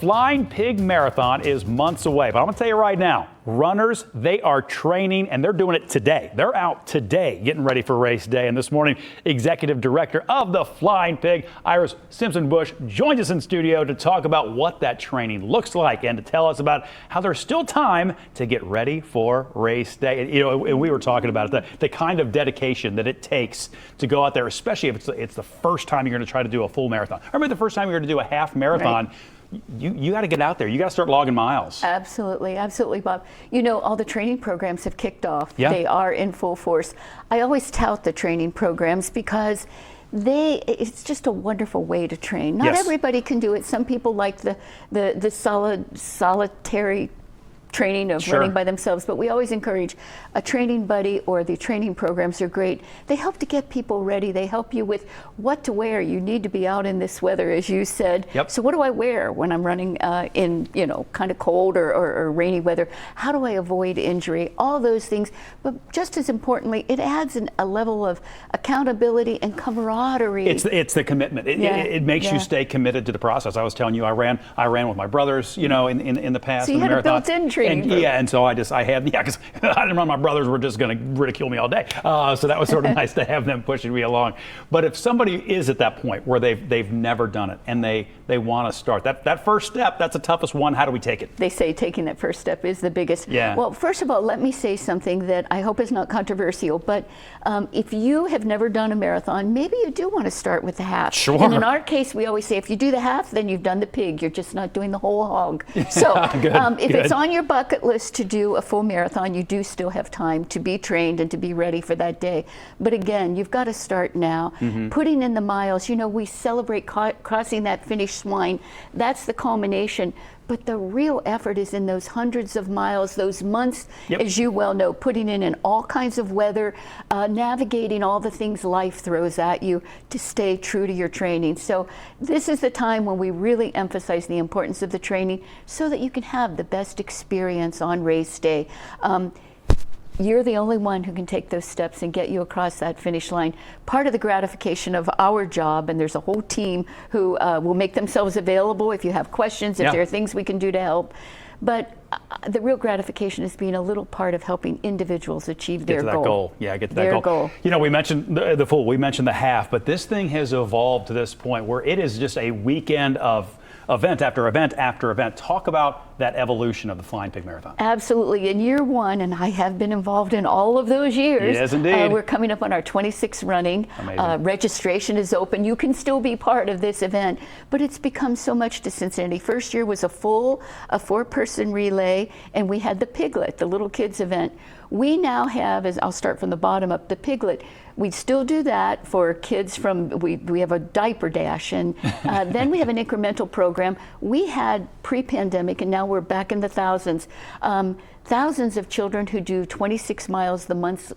Flying Pig Marathon is months away, but I'm gonna tell you right now, runners, they are training and they're doing it today. They're out today getting ready for race day. And this morning, Executive Director of the Flying Pig, Iris Simpson-Bush, joins us in studio to talk about what that training looks like and to tell us about how there's still time to get ready for race day. And, you know, we were talking about it, the kind of dedication that it takes to go out there, especially if it's the first time you're going to try to do a full marathon. I remember the first time you're going to do a half marathon. Right. You got to get out there. You got to start logging miles. Absolutely, absolutely, Bob. You know, all the training programs have kicked off. Yeah. They are in full force. I always tout the training programs because it's just a wonderful way to train. Not everybody can do it. Some people like the solitary training of running by themselves, but we always encourage a training buddy, or the training programs are great. They help to get people ready. They help you with what to wear. You need to be out in this weather, as you said. Yep. So what do I wear when I'm running in, you know, kind of cold or rainy weather? How do I avoid injury? All those things. But just as importantly, it adds a level of accountability and camaraderie. It's the commitment. It makes you stay committed to the process. I was telling you, I ran with my brothers, you know, in the past. So you had a built-in training. And so because I didn't run, my brothers were just going to ridicule me all day. So that was sort of nice to have them pushing me along. But if somebody is at that point where they've never done it and they want to start, that first step, that's the toughest one. How do we take it? They say taking that first step is the biggest. Yeah. Well, first of all, let me say something that I hope is not controversial, but if you have never done a marathon, maybe you do want to start with the half. Sure. And in our case, we always say if you do the half, then you've done the pig. You're just not doing the whole hog. So if it's on your bucket list to do a full marathon, you do still have time to be trained and to be ready for that day. But again, you've got to start now. Putting in the miles. You know, we celebrate crossing that finish line. That's the culmination. But the real effort is in those hundreds of miles, those months, as you well know, putting in all kinds of weather, navigating all the things life throws at you to stay true to your training. So this is the time when we really emphasize the importance of the training so that you can have the best experience on race day. You're the only one who can take those steps and get you across that finish line. Part of the gratification of our job, and there's a whole team who will make themselves available if you have questions, if there are things we can do to help. But the real gratification is being a little part of helping individuals achieve their goal. Yeah, get to that goal. You know, we mentioned the full, we mentioned the half, but this thing has evolved to this point where it is just a weekend of event after event after event. Talk about that evolution of the Flying Pig Marathon. Absolutely. In year one, and I have been involved in all of those years. Yes, indeed. We're coming up on our 26th running. Amazing. Registration is open. You can still be part of this event, but it's become so much to Cincinnati. First year was a 4-person relay, and we had the Piglet, the little kids event. We now have, as I'll start from the bottom up, the Piglet. We still do that for kids we have a diaper dash, and then we have an incremental program. We had pre-pandemic, and now we're back in the thousands. Thousands of children who do 25 miles the month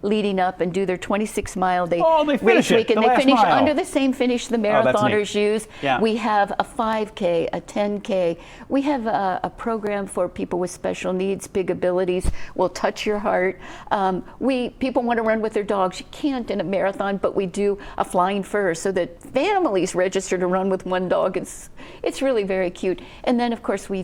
leading up and do their 26-mile race week, and they finish under the same finish the marathoners use. Yeah. We have a 5K, a 10K. We have a program for people with special needs, big abilities, will touch your heart. People want to run with their dogs. You can't in a marathon, but we do a flying fur so that families register to run with one dog. It's really very cute. And then, of course, we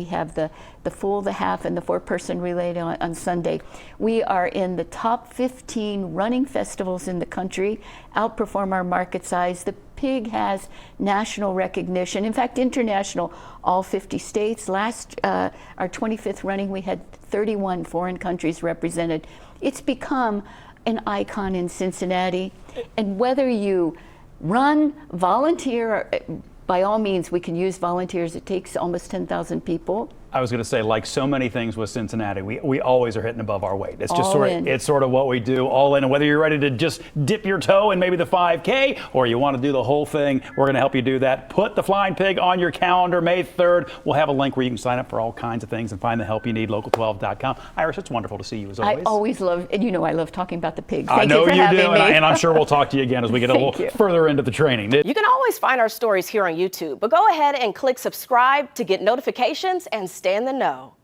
have the full, the half, and the 4-person relay on Sunday. We are in the top 15 running festivals in the country, outperform our market size. The Pig has national recognition, in fact, international, all 50 states. Our 25th running, we had 31 foreign countries represented. It's become an icon in Cincinnati. And whether you run, volunteer, by all means, we can use volunteers. It takes almost 10,000 people. I was going to say, like so many things with Cincinnati, we always are hitting above our weight. It's just it's sort of what we do, all in. And whether you're ready to just dip your toe in maybe the 5K or you want to do the whole thing, we're going to help you do that. Put the Flying Pig on your calendar, May 3rd. We'll have a link where you can sign up for all kinds of things and find the help you need, local12.com. Iris, it's wonderful to see you as always. I always love, and you know I love talking about the pig. I know you do, and I'm sure we'll talk to you again as we get a little further into the training. You can always find our stories here on YouTube, but go ahead and click subscribe to get notifications and stay in the know.